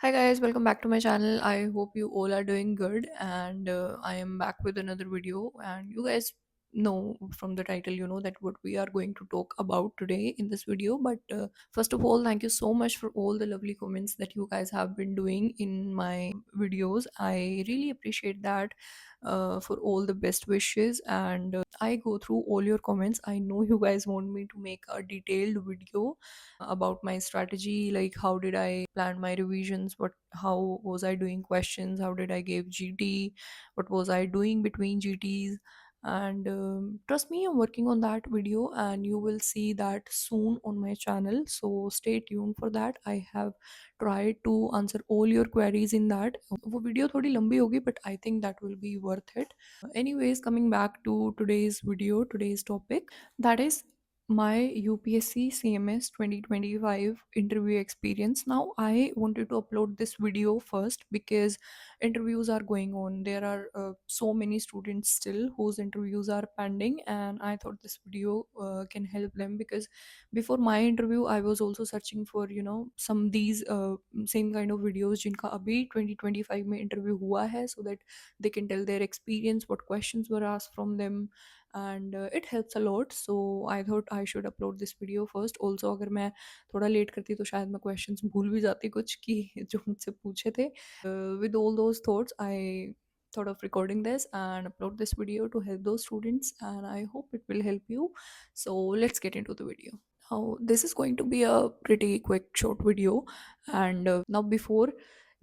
Hi guys, welcome back to my channel. I hope you all are doing good and I am back with another video and you guys know from the title that what we are going to talk about today in this video. But first of all, thank you so much for all the lovely comments that you guys have been doing in my videos. I really appreciate that, for all the best wishes, and I go through all your comments. I know you guys want me to make a detailed video about my strategy, like how did I plan my revisions, how was I doing questions, how did I give GT, what was I doing between GTs. And trust me, I'm working on that video and you will see that soon on my channel, so stay tuned for that. I have tried to answer all your queries in that. वो video थोड़ी लंबी होगी, but I think that will be worth it. Anyways, coming back to today's video, today's topic, that is my UPSC CMS 2025 interview experience. Now, I wanted to upload this video first because interviews are going on. There are so many students still whose interviews are pending, and I thought this video can help them because before my interview, I was also searching for some these same kind of videos जिनका अभी 2025 में interview हुआ है, so that they can tell their experience, what questions were asked from them, and it helps a lot. So I thought I should upload this video first. Also, अगर मैं थोड़ा late करती तो शायद मैं questions भूल भी जाती कुछ कि जो मुझसे पूछे थे. With all those thoughts, I thought of recording this and upload this video to help those students, and I hope it will help you. So let's get into the video. Now, this is going to be a pretty quick short video, and now before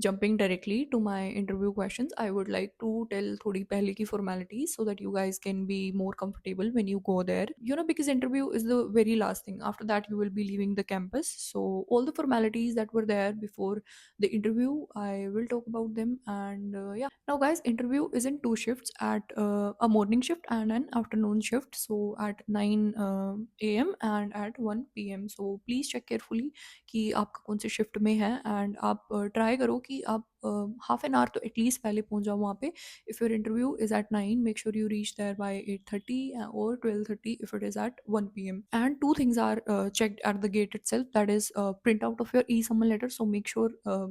jumping directly to my interview questions, I would like to tell थोड़ी पहले की formalities so that you guys can be more comfortable when you go there. Because interview is the very last thing. After that, you will be leaving the campus. So all the formalities that were there before the interview, I will talk about them. And yeah, now guys, interview is in two shifts, at a morning shift and an afternoon shift. So at 9 a.m. and at 1 p.m. So please check carefully कि आपका कौन से shift में है, and आप try करो कि आप हाफ एन आवर तो एटलीस्ट पहले पहुंच जाओ वहाँ पे. If your interview is at 9, make sure you reach there by 8:30 or 12:30 if it is at 1 p.m. And two things are checked at the gate itself, that is printout of your e-summon letter, so make sure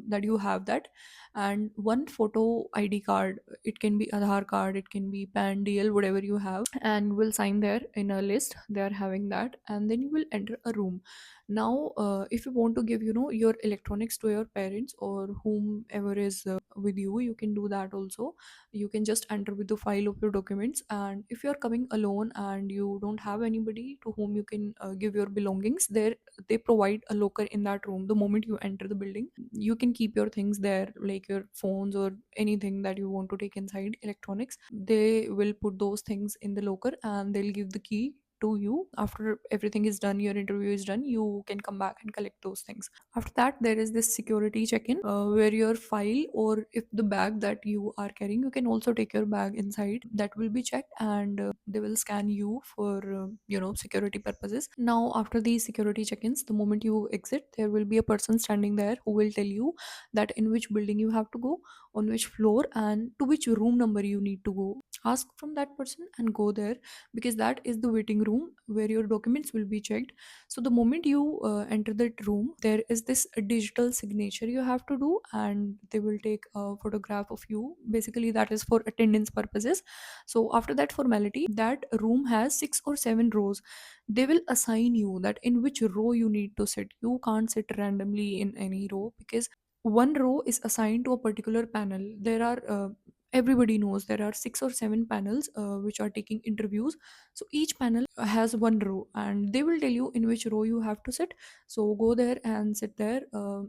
that you have that, and one photo ID card. It can be Aadhaar card, it can be PAN, DL, whatever you have, and will sign there in a list. They are having that, and then you will enter a room. Now, if you want to give your electronics to your parents or whomever is with you, you can do that also. You can just enter with the file of your documents, and if you're coming alone and you don't have anybody to whom you can give your belongings, there they provide a locker in that room. The moment you enter the building, you can keep your things there, like your phones or anything that you want to take inside electronics. They will put those things in the locker and they'll give the key to you. After everything is done, your interview is done, you can come back and collect those things. After that, there is this security check-in, where your file, or if the bag that you are carrying, you can also take your bag inside, that will be checked, and they will scan you for security purposes. Now, after these security check-ins, the moment you exit, there will be a person standing there who will tell you that in which building you have to go, on which floor, and to which room number you need to go. Ask from that person and go there, because that is the waiting room where your documents will be checked. So the moment you enter that room, there is this digital signature you have to do, and they will take a photograph of you. Basically, that is for attendance purposes. So after that formality, that room has 6 or 7 rows. They will assign you that in which row you need to sit. You can't sit randomly in any row, because one row is assigned to a particular panel. There are everybody knows there are 6 or 7 panels which are taking interviews. So each panel has one row, and they will tell you in which row you have to sit. So go there and sit there.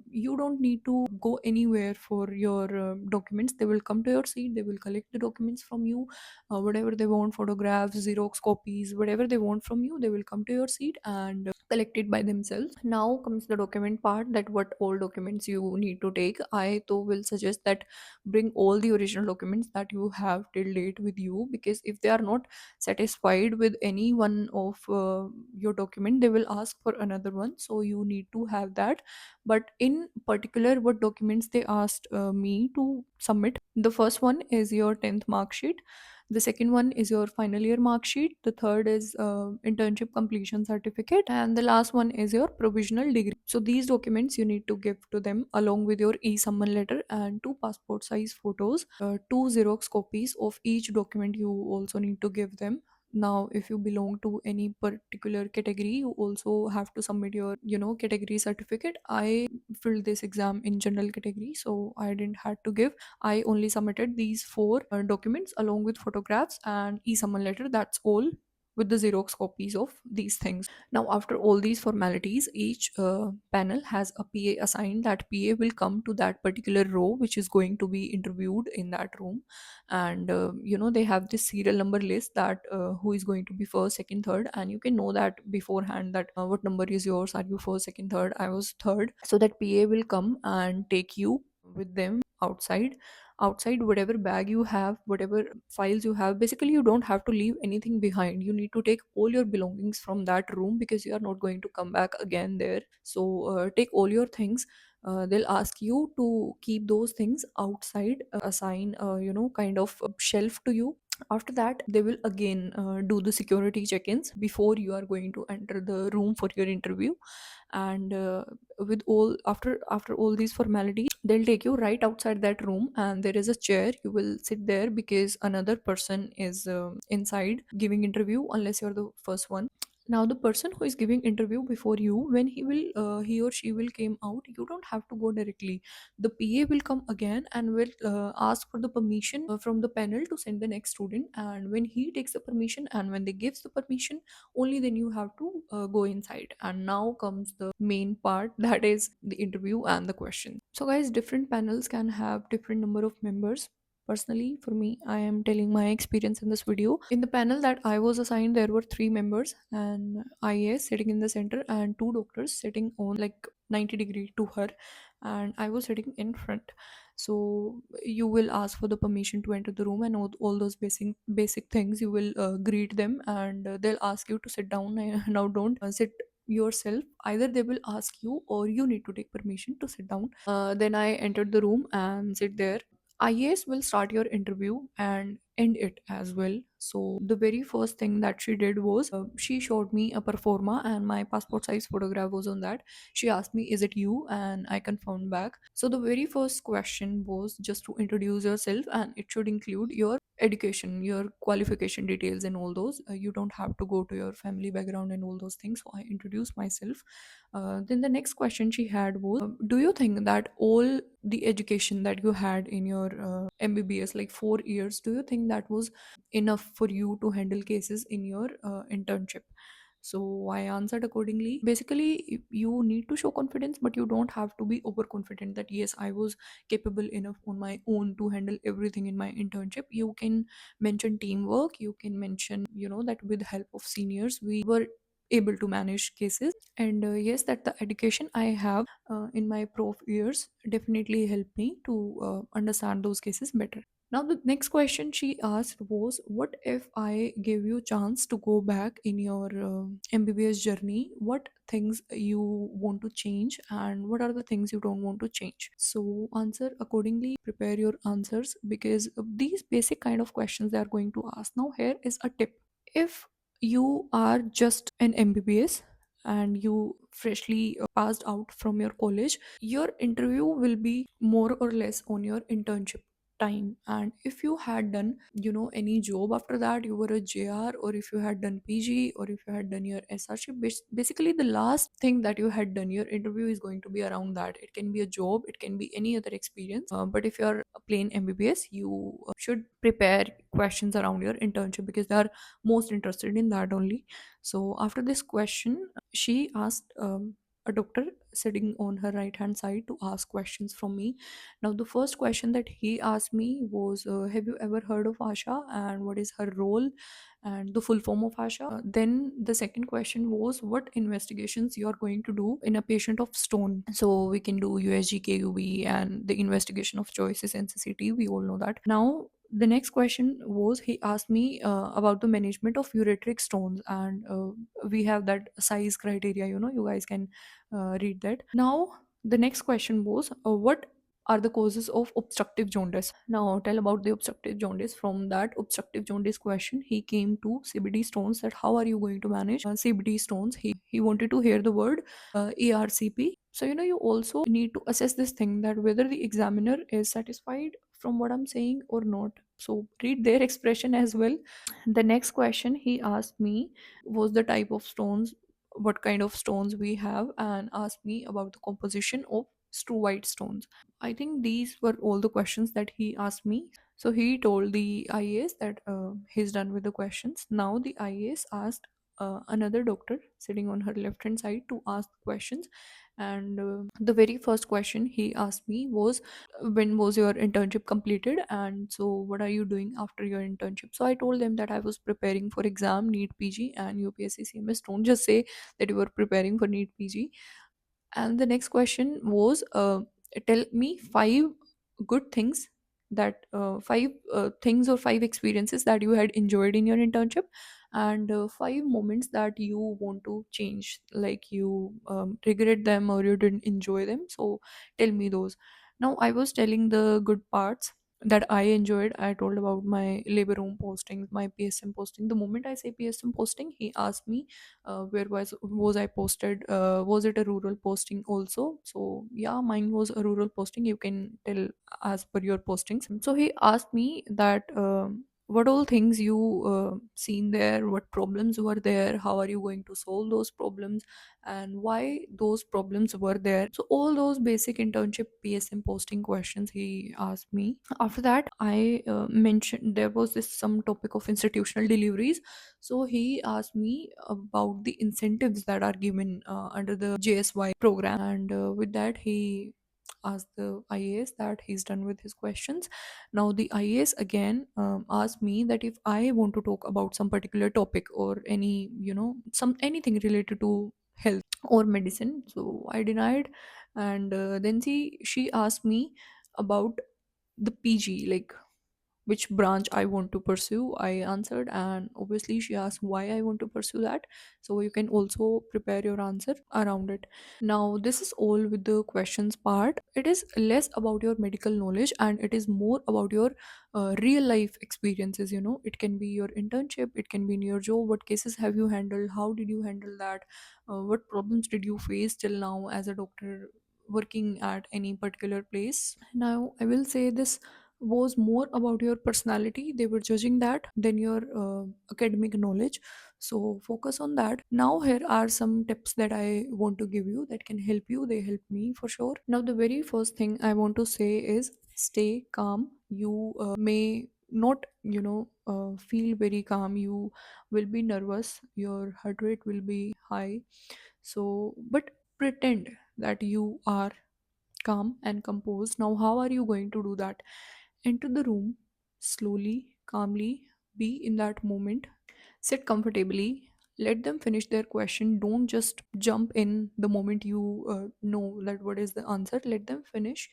You don't need to go anywhere for your documents. They will come to your seat, they will collect the documents from you, whatever they want, photographs, xerox copies, whatever they want from you, they will come to your seat and collect it by themselves. Now comes the document part, that what all documents you need to take. I though will suggest that bring all the original documents that you have till date with you, because if they are not satisfied with any one of your document, they will ask for another one, so you need to have that. But in particular, what documents they asked me to submit, the first one is your 10th mark sheet. The second one is your final year mark sheet. The third is internship completion certificate, and the last one is your provisional degree. So these documents you need to give to them along with your e-summon letter and two passport size photos, two Xerox copies of each document you also need to give them. Now if you belong to any particular category, you also have to submit your category certificate. I filled this exam in general category, so I didn't had to give. I only submitted these four documents along with photographs and e-summon letter. That's all, with the Xerox copies of these things. Now, after all these formalities, each panel has a PA assigned. That PA will come to that particular row, which is going to be interviewed in that room, and they have this serial number list that who is going to be first, second, third, and you can know that beforehand that what number is yours. Are you first, second, third? I was third. So that PA will come and take you with them outside. Whatever bag you have, whatever files you have, basically you don't have to leave anything behind. You need to take all your belongings from that room because you are not going to come back again there. So take all your things. They'll ask you to keep those things outside, assign kind of a shelf to you. After that, they will again do the security check-ins before you are going to enter the room for your interview. And with all after all these formalities, they'll take you right outside that room, and there is a chair. You will sit there because another person is inside giving interview, unless you're the first one. Now the person who is giving interview before you, when he or she will came out, you don't have to go directly. The PA will come again and will ask for the permission from the panel to send the next student, and when he takes the permission and when they gives the permission, only then you have to go inside. And now comes the main part, that is the interview and the question. So guys, different panels can have different number of members. Personally, for me, I am telling my experience in this video. In the panel that I was assigned, there were three members, and IAS sitting in the center and two doctors sitting on like 90-degree to her, and I was sitting in front. So you will ask for the permission to enter the room and all those basic things. You will greet them, and they'll ask you to sit down. Now don't sit yourself. Either they will ask you or you need to take permission to sit down. Then I entered the room and sit there. IAS will start your interview and end it as well. So the very first thing that she did was she showed me a performa and my passport size photograph was on that. She asked me, "Is it you?" And I confirmed back. So the very first question was just to introduce yourself, and it should include your education, your qualification details, and all those. You don't have to go to your family background and all those things. So I introduced myself. Then the next question she had was, "Do you think that all the education that you had in your MBBS, like 4 years, do you think that was enough for you to handle cases in your internship?" So I answered accordingly. Basically, you need to show confidence, but you don't have to be overconfident that yes, I was capable enough on my own to handle everything in my internship. You can mention teamwork, you can mention, that with help of seniors, we were able to manage cases. And yes, that the education I have in my prof years definitely helped me to understand those cases better. Now the next question she asked was, "What if I give you chance to go back in your MBBS journey? What things you want to change and what are the things you don't want to change?" So answer accordingly, prepare your answers, because these basic kind of questions they are going to ask. Now here is a tip. If you are just an MBBS and you freshly passed out from your college, your interview will be more or less on your internship time. And if you had done any job after that, you were a JR, or if you had done PG, or if you had done your SRship, basically the last thing that you had done, your interview is going to be around that. It can be a job, it can be any other experience, but if you're a plain MBBS, you should prepare questions around your internship because they are most interested in that only. So after this question, she asked a doctor sitting on her right hand side to ask questions from me. Now the first question that he asked me was, "Have you ever heard of Asha and what is her role and the full form of Asha?" Then the second question was, "What investigations you are going to do in a patient of stone?" So we can do USG, KUB, and the investigation of choices and CCT. We all know that. Now the next question was, he asked me about the management of ureteric stones, and we have that size criteria. You guys can read that. Now the next question was, what are the causes of obstructive jaundice. Now, tell about the obstructive jaundice. From that obstructive jaundice question, he came to CBD stones. That how are you going to manage CBD stones? He wanted to hear the word ERCP. So you also need to assess this thing, that whether the examiner is satisfied from what I'm saying or not. So read their expression as well. The next question he asked me was the type of stones, what kind of stones we have, and asked me about the composition of true white stones. I think these were all the questions that he asked me. So he told the IAS that he's done with the questions. Now the IAS asked another doctor sitting on her left hand side to ask questions. And the very first question he asked me was, when was your internship completed, and so what are you doing after your internship? So I told them that I was preparing for exam NEET PG and UPSC CMS. Don't just say that you were preparing for NEET PG. And the next question was, tell me five good things, that five things or five experiences that you had enjoyed in your internship, and five moments that you want to change, like you regret them or you didn't enjoy them. So tell me those. Now I was telling the good parts that I enjoyed. I told about my labor room postings, my PSM posting. The moment I say PSM posting, he asked me where was I posted, was it a rural posting also? So yeah, mine was a rural posting. You can tell as per your postings. So he asked me that what all things you seen there, what problems were there, how are you going to solve those problems, and why those problems were there. So all those basic internship PSM posting questions he asked me. After that, I mentioned there was this some topic of institutional deliveries. So he asked me about the incentives that are given under the JSY program, and with that he asked the IAS that he's done with his questions. Now the IAS again asked me that if I want to talk about some particular topic or any some anything related to health or medicine. So I denied, and then she asked me about the PG, like which branch I want to pursue. I answered, and obviously she asked why I want to pursue that. So you can also prepare your answer around it. Now this is all with the questions part. It is less about your medical knowledge and it is more about your real life experiences. It can be your internship, it can be in your job. What cases have you handled, how did you handle that, what problems did you face till now as a doctor working at any particular place. Now I will say this was more about your personality. They were judging that than your academic knowledge. So focus on that. Now here are some tips that I want to give you that can help you. They help me for sure. Now the very first thing I want to say is stay calm. You may not feel very calm. You will be nervous, your heart rate will be high. So but pretend that you are calm and composed. Now how are you going to do that? Enter the room slowly, calmly, be in that moment, sit comfortably, let them finish their question. Don't just jump in the moment you know that what is the answer. Let them finish.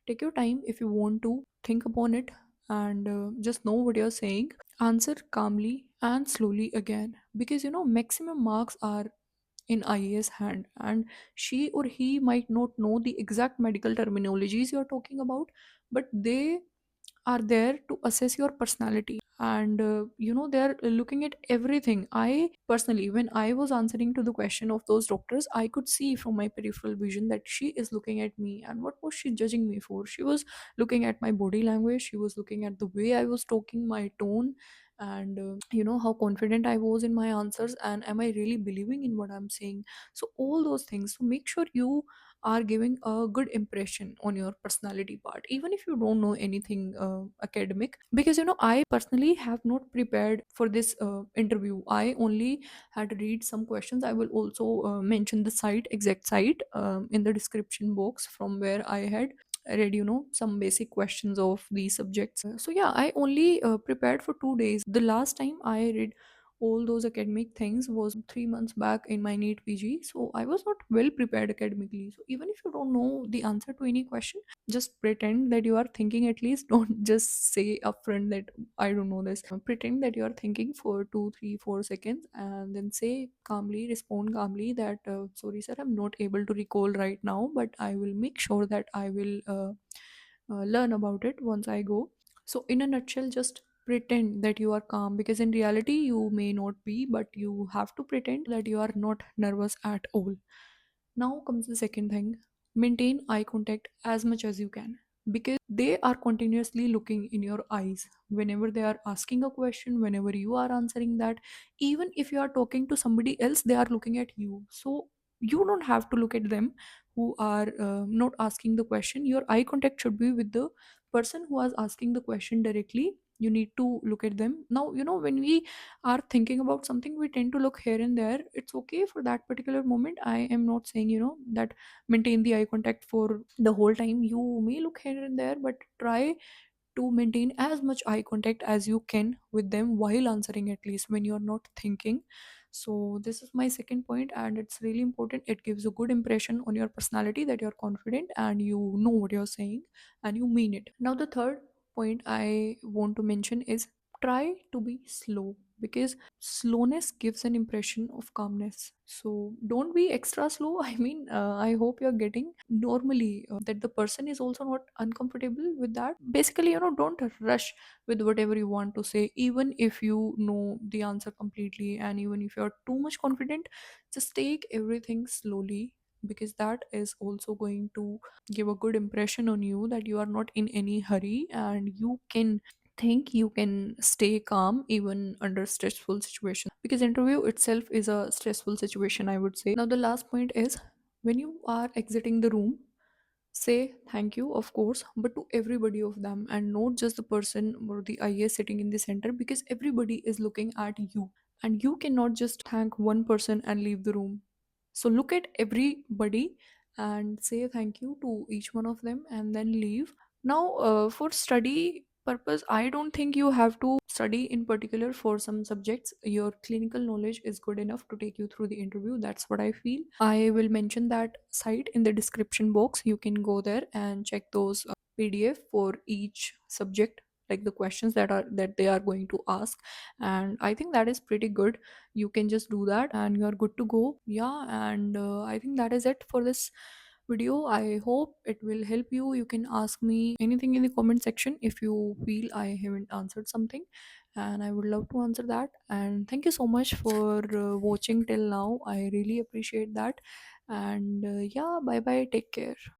Take your time if you want to, think upon it, and just know what you're saying. Answer calmly and slowly again, because maximum marks are in IA's hand, and she or he might not know the exact medical terminologies you're talking about, but they are there to assess your personality. And they're looking at everything. I personally, when I was answering to the question of those doctors, I could see from my peripheral vision that she is looking at me. And what was she judging me for? She was looking at my body language, she was looking at the way I was talking, my tone, and how confident I was in my answers, and am I really believing in what I'm saying. So all those things. So make sure you are giving a good impression on your personality part, even if you don't know anything academic. Because I personally have not prepared for this interview. I only had to read some questions. I will also mention the site, exact site, in the description box, from where I had read some basic questions of these subjects. So yeah, I only prepared for 2 days. The last time I read all those academic things was 3 months back in my NEET PG. So I was not well prepared academically. So even if you don't know the answer to any question, just pretend that you are thinking at least. Don't just say upfront that I don't know this. Pretend that you are thinking for 2, 3, 4 seconds, and then say calmly, respond calmly that sorry sir, I'm not able to recall right now, but I will make sure that I will learn about it once I go. So, in a nutshell, just pretend that you are calm, because in reality, you may not be, but you have to pretend that you are not nervous at all. Now comes the second thing: maintain eye contact as much as you can, because they are continuously looking in your eyes whenever they are asking a question, whenever you are answering that. Even if you are talking to somebody else, they are looking at you. So you don't have to look at them who are not asking the question. Your eye contact should be with the person who is asking the question directly. You need to look at them. Now, when we are thinking about something, we tend to look here and there. It's okay for that particular moment. I am not saying, that maintain the eye contact for the whole time. You may look here and there, but try to maintain as much eye contact as you can with them while answering, at least when you're not thinking. So this is my second point, and it's really important. It gives a good impression on your personality that you're confident and you know what you're saying and you mean it. Now the third point I want to mention is try to be slow, because slowness gives an impression of calmness. So don't be extra slow. I mean, I hope you're getting normally that the person is also not uncomfortable with that. Basically, don't rush with whatever you want to say, even if you know the answer completely, and even if you're too much confident, just take everything slowly, because that is also going to give a good impression on you that you are not in any hurry and you can think, you can stay calm even under stressful situations, because interview itself is a stressful situation, I would say. Now the last point is, when you are exiting the room, say thank you, of course, but to everybody of them, and not just the person or the IS sitting in the center, because everybody is looking at you, and you cannot just thank one person and leave the room. So look at everybody and say thank you to each one of them and then leave. Now, for study purpose, I don't think you have to study in particular for some subjects. Your clinical knowledge is good enough to take you through the interview. That's what I feel. I will mention that site in the description box. You can go there and check those PDF for each subject, like the questions that they are going to ask. And I think that is pretty good. You can just do that and you're good to go. Yeah, and I think that is it for this video. I hope it will help you. You can ask me anything in the comment section if you feel I haven't answered something, and I would love to answer that. And thank you so much for watching till now. I really appreciate that. And yeah, bye bye, take care.